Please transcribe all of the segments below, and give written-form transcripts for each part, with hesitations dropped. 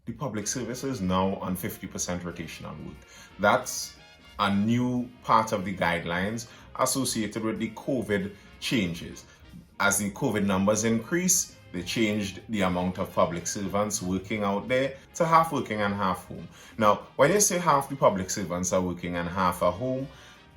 the public service is now on 50% rotational work. That's a new part of the guidelines associated with the COVID changes. As the COVID numbers increase, they changed the amount of public servants working out there to half working and half home. Now, when you say half the public servants are working and half are home,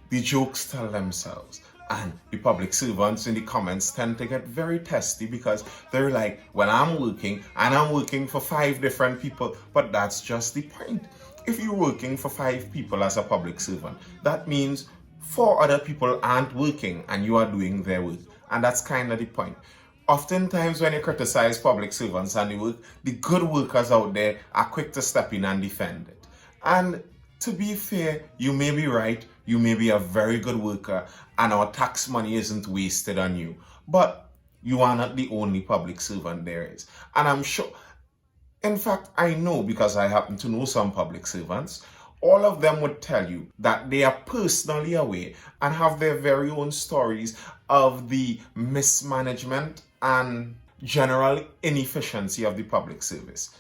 the jokes tell themselves. And the public servants in the comments tend to get very testy because they're like, well, I'm working and I'm working for 5 different people. But that's just the point. If you're working for 5 people as a public servant, that means 4 other people aren't working and you are doing their work. And that's kind of the point. Oftentimes when you criticize public servants and the work, the good workers out there are quick to step in and defend it. And to be fair, you may be right, you may be a very good worker and our tax money isn't wasted on you. But you are not the only public servant there is. And I'm sure, in fact, I know because I happen to know some public servants, all of them would tell you that they are personally aware and have their very own stories of the mismanagement and general inefficiency of the public service.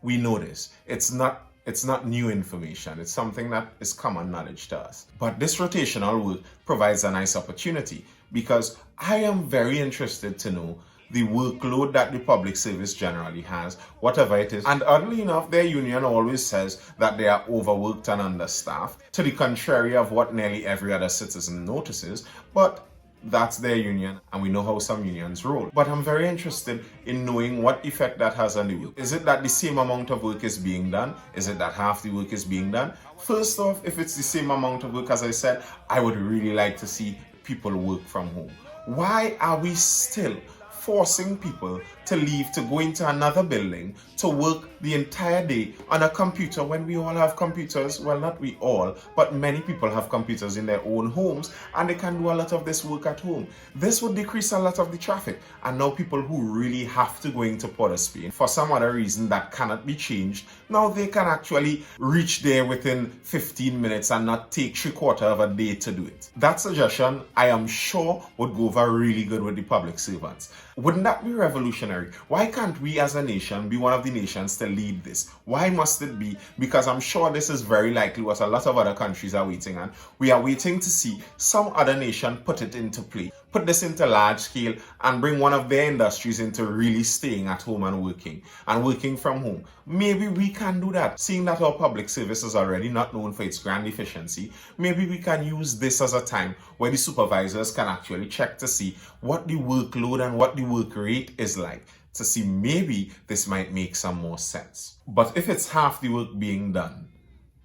We know this. It's not new information. It's something that is common knowledge to us. But this rotational work provides a nice opportunity because I am very interested to know the workload that the public service generally has, whatever it is. And oddly enough, their union always says that they are overworked and understaffed, to the contrary of what nearly every other citizen notices. But that's their union, and we know how some unions roll. But I'm very interested in knowing what effect that has on the work. Is it that the same amount of work is being done? Is it that half the work is being done? First off, if it's the same amount of work, as I said, I would really like to see people work from home. Why are we still forcing people to leave to go into another building to work the entire day on a computer when we all have computers? Well, not we all, but many people have computers in their own homes and they can do a lot of this work at home. This would decrease a lot of the traffic. And now people who really have to go into Port of Spain for some other reason that cannot be changed, now they can actually reach there within 15 minutes and not take 3/4 of a day to do it. That suggestion, I am sure, would go over really good with the public servants. Wouldn't that be revolutionary? Why can't we as a nation be one of the nations to lead this? Why must it be? Because I'm sure this is very likely what a lot of other countries are waiting on. We are waiting to see some other nation put it into play, put this into large scale and bring one of their industries into really staying at home and working from home. Maybe we can do that. Seeing that our public service is already not known for its grand efficiency, maybe we can use this as a time where the supervisors can actually check to see what the workload and what the work rate is like, to see maybe this might make some more sense. But if it's half the work being done,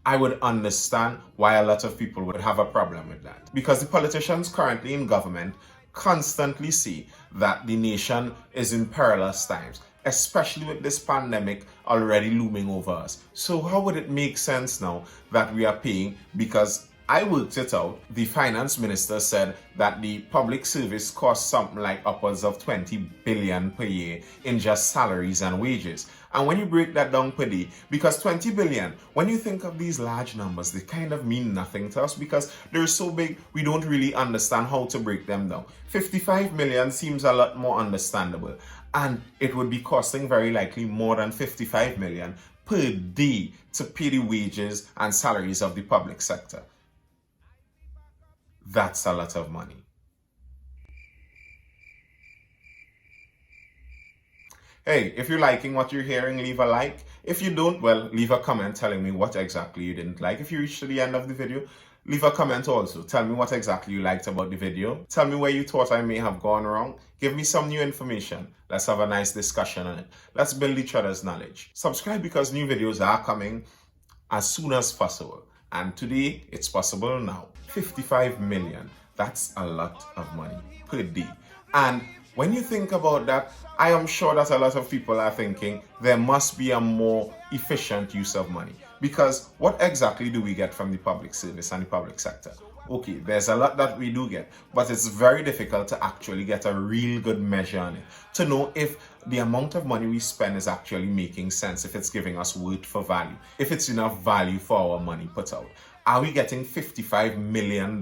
I would understand why a lot of people would have a problem with that. Because the politicians currently in government constantly say that the nation is in perilous times, especially with this pandemic already looming over us. So how would it make sense now that we are paying? Because I worked it out. The finance minister said that the public service costs something like upwards of 20 billion per year in just salaries and wages. And when you break that down per day, because 20 billion, when you think of these large numbers, they kind of mean nothing to us because they're so big, we don't really understand how to break them down. 55 million seems a lot more understandable. And it would be costing very likely more than 55 million per day to pay the wages and salaries of the public sector. That's a lot of money. Hey, if you're liking what you're hearing, leave a like. If you don't, well, leave a comment telling me what exactly you didn't like. If you reached to the end of the video, leave a comment also. Tell me what exactly you liked about the video. Tell me where you thought I may have gone wrong. Give me some new information. Let's have a nice discussion on it. Let's build each other's knowledge. Subscribe because new videos are coming as soon as possible. And today, it's possible now. 55 million. That's a lot of money per day. And when you think about that, I am sure that a lot of people are thinking there must be a more efficient use of money. Because what exactly do we get from the public service and the public sector? Okay, there's a lot that we do get, but it's very difficult to actually get a real good measure on it, to know if the amount of money we spend is actually making sense, if it's giving us worth for value, if it's enough value for our money put out. Are we getting $55 million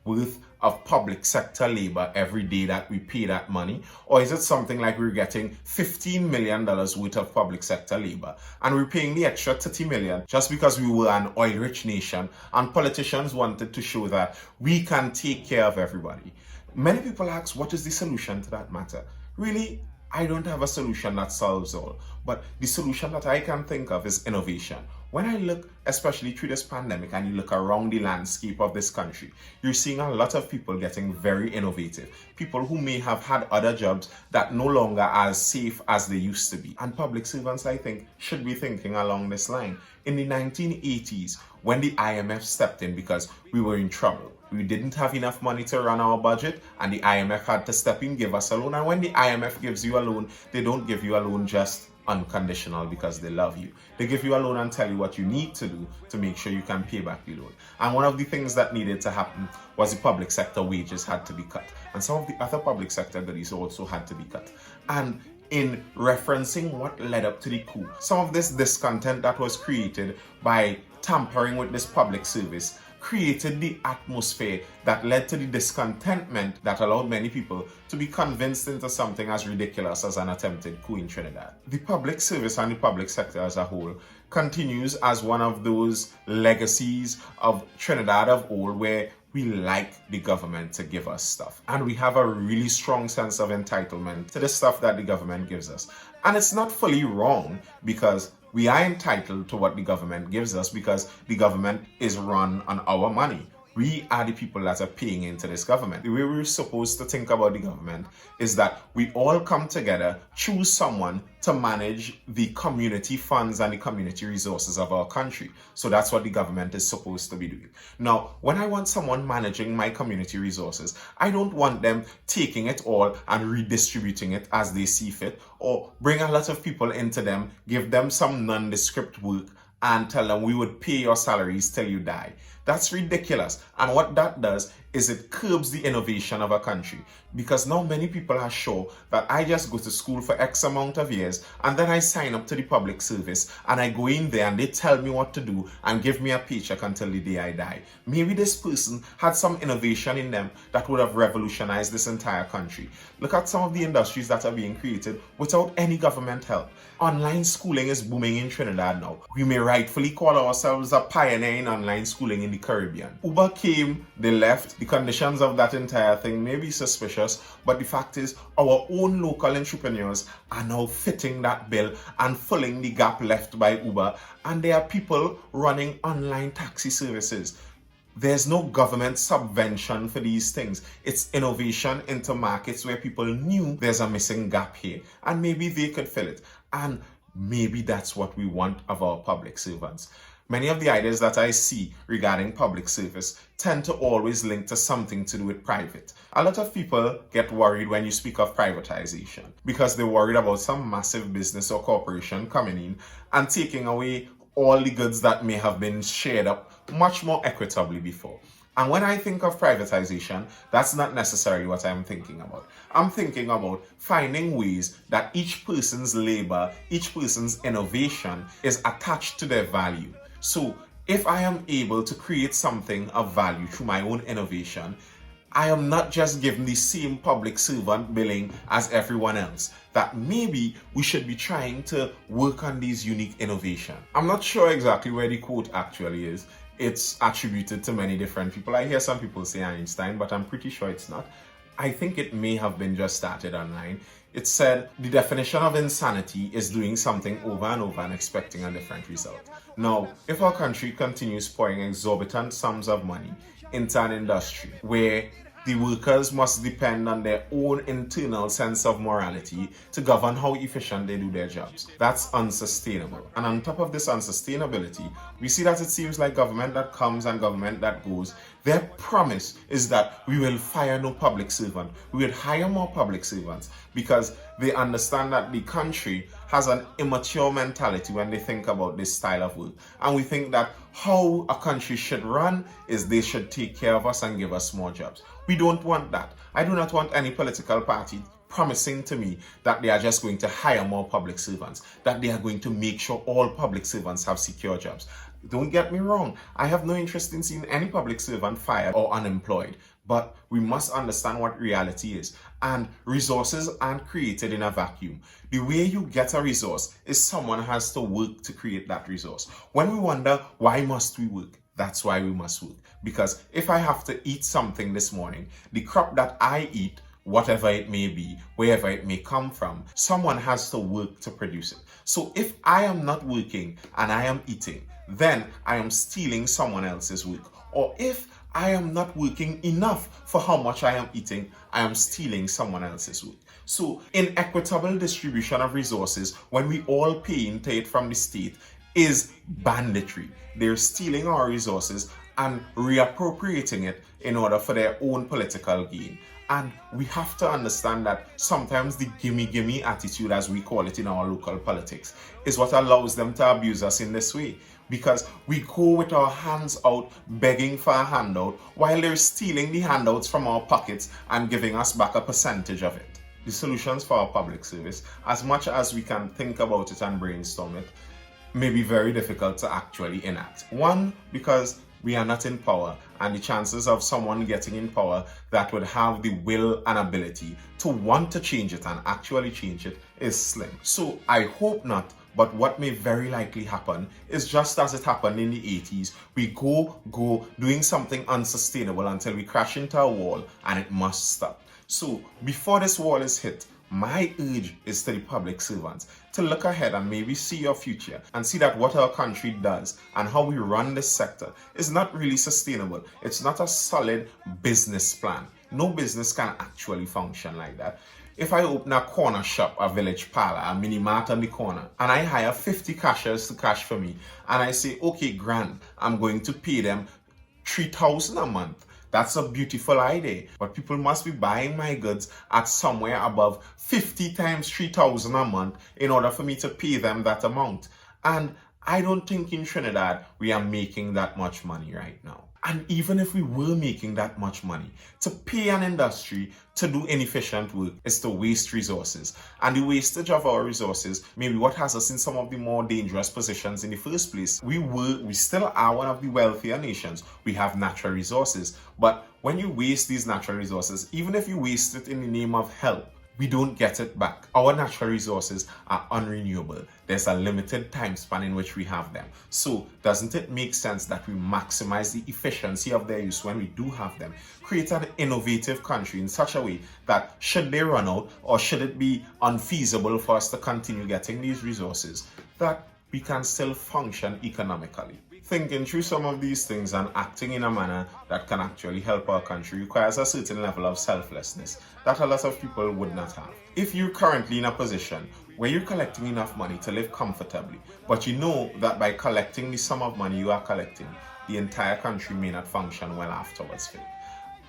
worth of public sector labor every day that we pay that money? Or is it something like we're getting $15 million worth of public sector labor and we're paying the extra $30 million just because we were an oil-rich nation and politicians wanted to show that we can take care of everybody? Many people ask, what is the solution to that matter? Really, I don't have a solution that solves all, but the solution that I can think of is innovation. When I look, especially through this pandemic, and you look around the landscape of this country, you're seeing a lot of people getting very innovative. People who may have had other jobs that no longer are as safe as they used to be. And public servants, I think, should be thinking along this line. In the 1980s, when the IMF stepped in because we were in trouble, we didn't have enough money to run our budget, and the IMF had to step in, give us a loan. And when the IMF gives you a loan, they don't give you a loan just unconditional because they love you. They give you a loan and tell you what you need to do to make sure you can pay back the loan. And one of the things that needed to happen was the public sector wages had to be cut. And some of the other public sector goodies also had to be cut. And in referencing what led up to the coup, some of this discontent that was created by tampering with this public service created the atmosphere that led to the discontentment that allowed many people to be convinced into something as ridiculous as an attempted coup in Trinidad. The public service and the public sector as a whole continues as one of those legacies of Trinidad of old, where we like the government to give us stuff. And we have a really strong sense of entitlement to the stuff that the government gives us. And it's not fully wrong, because we are entitled to what the government gives us because the government is run on our money. We are the people that are paying into this government. The way we're supposed to think about the government is that we all come together, choose someone to manage the community funds and the community resources of our country. So that's what the government is supposed to be doing. Now, when I want someone managing my community resources, I don't want them taking it all and redistributing it as they see fit, or bring a lot of people into them, give them some nondescript work, and tell them we would pay your salaries till you die. That's ridiculous. And what that does is it curbs the innovation of a country, because now many people are sure that I just go to school for X amount of years and then I sign up to the public service and I go in there and they tell me what to do and give me a paycheck until the day I die. Maybe this person had some innovation in them that would have revolutionized this entire country. Look at some of the industries that are being created without any government help. Online schooling is booming in Trinidad now. We may rightfully call ourselves a pioneer in online schooling in the Caribbean. Uber came, they left. The conditions of that entire thing may be suspicious, but the fact is our own local entrepreneurs are now fitting that bill and filling the gap left by Uber. And there are people running online taxi services. There's no government subvention for these things. It's innovation into markets where people knew there's a missing gap here, and maybe they could fill it. And maybe that's what we want of our public servants. Many of the ideas that I see regarding public service tend to always link to something to do with private. A lot of people get worried when you speak of privatization because they're worried about some massive business or corporation coming in and taking away all the goods that may have been shared up much more equitably before. And when I think of privatization, that's not necessarily what I'm thinking about. I'm thinking about finding ways that each person's labor, each person's innovation is attached to their value. So if I am able to create something of value through my own innovation, I am not just given the same public servant billing as everyone else. That maybe we should be trying to work on these unique innovations. I'm not sure exactly where the quote actually is. It's attributed to many different people. I hear some people say Einstein, but I'm pretty sure it's not. I think it may have been just started online. It said the definition of insanity is doing something over and over and expecting a different result. Now, if our country continues pouring exorbitant sums of money into an industry where the workers must depend on their own internal sense of morality to govern how efficient they do their jobs, that's unsustainable. And on top of this unsustainability, we see that it seems like government that comes and government that goes, their promise is that we will fire no public servant. We will hire more public servants because they understand that the country has an immature mentality when they think about this style of work. And we think that how a country should run is they should take care of us and give us more jobs. We don't want that. I do not want any political party promising to me that they are just going to hire more public servants, that they are going to make sure all public servants have secure jobs. Don't get me wrong, I have no interest in seeing any public servant fired or unemployed, but we must understand what reality is. And resources aren't created in a vacuum. The way you get a resource is someone has to work to create that resource. When we wonder, why must we work? That's why we must work. Because if I have to eat something this morning, the crop that I eat, whatever it may be, wherever it may come from, someone has to work to produce it. So if I am not working and I am eating, then I am stealing someone else's work. Or if I am not working enough for how much I am eating, I am stealing someone else's work. So inequitable distribution of resources, when we all pay into it from the state, is banditry. They're stealing our resources and reappropriating it in order for their own political gain. And we have to understand that sometimes the gimme attitude, as we call it in our local politics, is what allows them to abuse us in this way. Because we go with our hands out begging for a handout while they're stealing the handouts from our pockets and giving us back a percentage of it. The solutions for our public service, as much as we can think about it and brainstorm it, may be very difficult to actually enact. One, because we are not in power, and the chances of someone getting in power that would have the will and ability to want to change it and actually change it is slim. So I hope not, but what may very likely happen is just as it happened in the 80s, we go doing something unsustainable until we crash into a wall, and it must stop. So before this wall is hit, my urge is to the public servants to look ahead and maybe see your future and see that what our country does and how we run this sector is not really sustainable. It's not a solid business plan. No business can actually function like that. If I open a corner shop, a village parlor, a mini mart on the corner, and I hire 50 cashiers to cash for me, and I say, okay, grand, I'm going to pay them $3,000 a month. That's a beautiful idea, but people must be buying my goods at somewhere above 50 times $3,000 a month in order for me to pay them that amount. And I don't think in Trinidad we are making that much money right now. And even if we were making that much money, to pay an industry to do inefficient work is to waste resources. And the wastage of our resources may be what has us in some of the more dangerous positions in the first place. We still are one of the wealthier nations. We have natural resources. But when you waste these natural resources, even if you waste it in the name of help, we don't get it back. Our natural resources are unrenewable. There's a limited time span in which we have them. So doesn't it make sense that we maximize the efficiency of their use when we do have them? Create an innovative country in such a way that should they run out, or should it be unfeasible for us to continue getting these resources, that we can still function economically. Thinking through some of these things and acting in a manner that can actually help our country requires a certain level of selflessness that a lot of people would not have. If you're currently in a position where you're collecting enough money to live comfortably, but you know that by collecting the sum of money you are collecting, the entire country may not function well afterwards,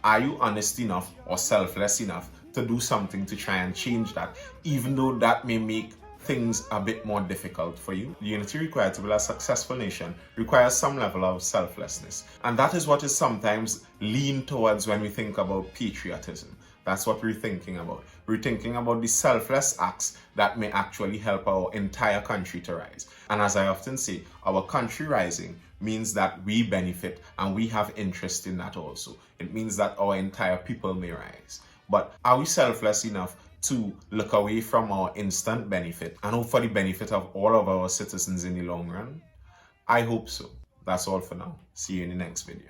are you honest enough or selfless enough to do something to try and change that, even though that may make things a bit more difficult for you? The unity required to build a successful nation requires some level of selflessness. And that is what is sometimes leaned towards when we think about patriotism. That's what we're thinking about. We're thinking about the selfless acts that may actually help our entire country to rise. And as I often say, our country rising means that we benefit and we have interest in that also. It means that our entire people may rise. But are we selfless enough to look away from our instant benefit and hope for the benefit of all of our citizens in the long run? I hope so. That's all for now. See you in the next video.